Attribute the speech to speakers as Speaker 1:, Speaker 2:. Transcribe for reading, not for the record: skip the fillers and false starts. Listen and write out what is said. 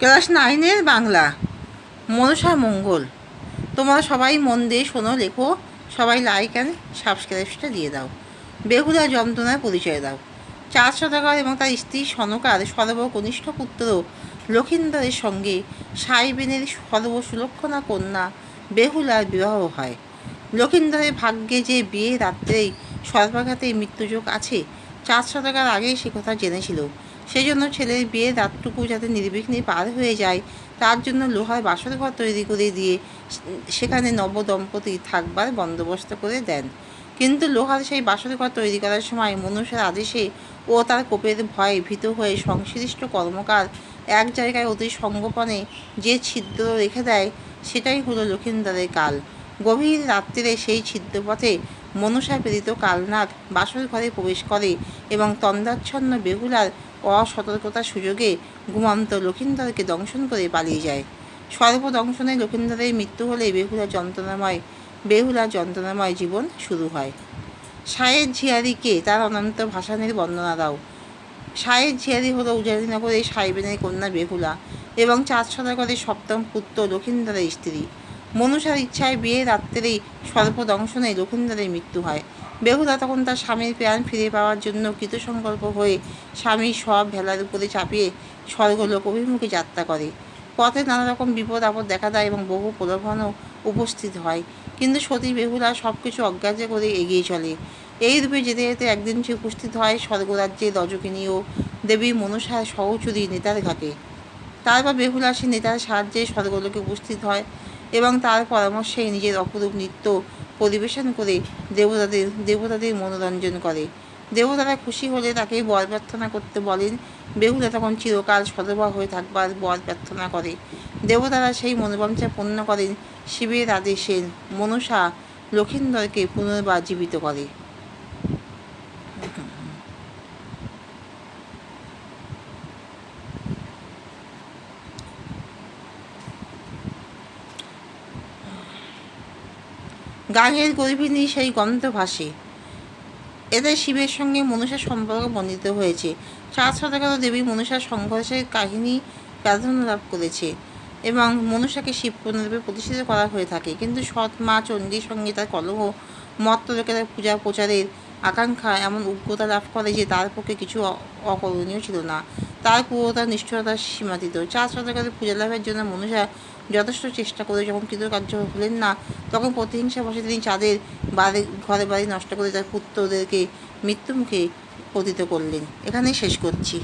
Speaker 1: Class 9-এর Bangla Manasa মঙ্গল। তোমরা সবাই মন দিয়ে শোনো, লেখো, সবাই লাইক অ্যান্ড সাবস্ক্রাইবটা দিয়ে দাও। বেহুলা যন্ত্রণার পরিচয় দাও। চাঁদ সদাগর এবং তার স্ত্রী সনকার সর্বকনিষ্ঠ পুত্র লক্ষিন্দরের সঙ্গে সাইবেনের সর্বসুলক্ষণা কন্যা বেহুলার বিবাহ হয়। লক্ষিন্দরের ভাগ্যে যে বিয়ে রাত্রেই সর্বাঘাতে মৃত্যুযোগ আছে, চাঁদ সদাগর আগেই সে কথা জেনেছিল। সেই জন্য ছেলের বিয়ের রাতটুকু যাতে নির্বিঘ্নে পার হয়ে যায়, তার জন্য লোহার বাসর ঘর তৈরি করে দিয়ে সেখানে নবদম্পতি থাকবার বন্দোবস্ত করে দেন। কিন্তু লোহার সেই বাসর ঘর তৈরি করার সময় মনুষ্যের আদেশে ও তার কোপের ভয়ে ভীত হয়ে সংশ্লিষ্ট কর্মকার এক জায়গায় অতি সঙ্গোপনে যে ছিদ্র রেখে দেয়, সেটাই হলো লক্ষিন্দরের কাল। গভীর রাত্রিরে সেই ছিদ্রপথে মনসা প্রেরিত কালনাগ বাসর ঘরে প্রবেশ করে এবং তন্দ্রাচ্ছন্ন বেহুলার অসতর্কতার সুযোগে ঘুমন্ত লক্ষিন্দরকে দংশন করে পালিয়ে যায়। সর্বদংশনে লক্ষিন্দরের মৃত্যু হলে বেহুলার যন্ত্রণাময় জীবন শুরু হয়। শায়ের ঝিয়ারিকে তার অনন্ত ভাসানের বর্ণনা দাও। শায়ের ঝিয়ারি হল উজানিনগরের সাইবেনের কন্যা বেহুলা এবং চাঁদ সদাগরের সপ্তম পুত্র লক্ষিন্দরের স্ত্রী। মনুষার ইচ্ছায় বিয়ের রাত্রেই সর্বদংশনে লক্ষিন্দরের মৃত্যু হয়। বেহুলা তখন তার স্বামীর প্রাণ ফিরে পাওয়ার জন্য কৃতসংকল্প হয়ে স্বামীর সব ভেলার উপরে চাপিয়ে স্বর্গলোক অভিমুখে যাত্রা করে। পথে নানা রকম বিপদ আপদ দেখা দেয় এবং বহু প্রলোভনও উপস্থিত হয়, কিন্তু সতী বেহুলা সব কিছু অগ্রাহ্য করে এগিয়ে চলে। এই রূপে যেতে যেতে একদিন সে উপস্থিত হয় স্বর্গরাজ্যের রজকিনী ও দেবী মনসার সহচরী নেতার ঘাটে। তারপর বেহুলা সে নেতার সাহায্যে স্বর্গলোকে উপস্থিত হয় এবং তার পরামর্শে নিজের অপরূপ নৃত্য পরিবেশন করে দেবতাদের মনোরঞ্জন করে। দেবতারা খুশি হলে তাকে বর প্রার্থনা করতে বলেন। বেহুলা তখন চিরকাল সধবা হয়ে থাকবার বর প্রার্থনা করে। দেবতারা সেই মনোবাঞ্ছা পূর্ণ করেন। শিবের আদেশে মনসা লক্ষিন্দরকে পুনর্বার জীবিত করে। গাঙের গর্ভিণী সেই গন্ধ ভাসে। এতে শিবের সঙ্গে মনসার সম্পর্ক বর্ণিত হয়েছে। চাঁদ সদাগর দেবী মনসার সংঘর্ষের কাহিনী প্রাধান্য লাভ করেছে এবং মনসাকে শিব পুনরূপে প্রতিষ্ঠিত করা হয়ে থাকে। কিন্তু সৎ মা চণ্ডীর সঙ্গে তার কলহ মত্ত লোকেরা পূজা প্রচারের আকাঙ্ক্ষা এমন উগ্রতা লাভ করে যে তার পক্ষে কিছু অকরণীয় ছিল না। তার ক্রূরতা নিষ্ঠুরতার সীমাতীত। চাঁদ সদাগরের পূজা লাভের জন্য মনসা যথেষ্ট চেষ্টা করে যখন কৃতকার্য হলেন না, তখন প্রতিহিংসা বসে তিনি চাঁদের ঘরে বাড়ি নষ্ট করে তার পুত্রদেরকে মৃত্যুমুখে পতিত করলেন। এখানেই শেষ করছি।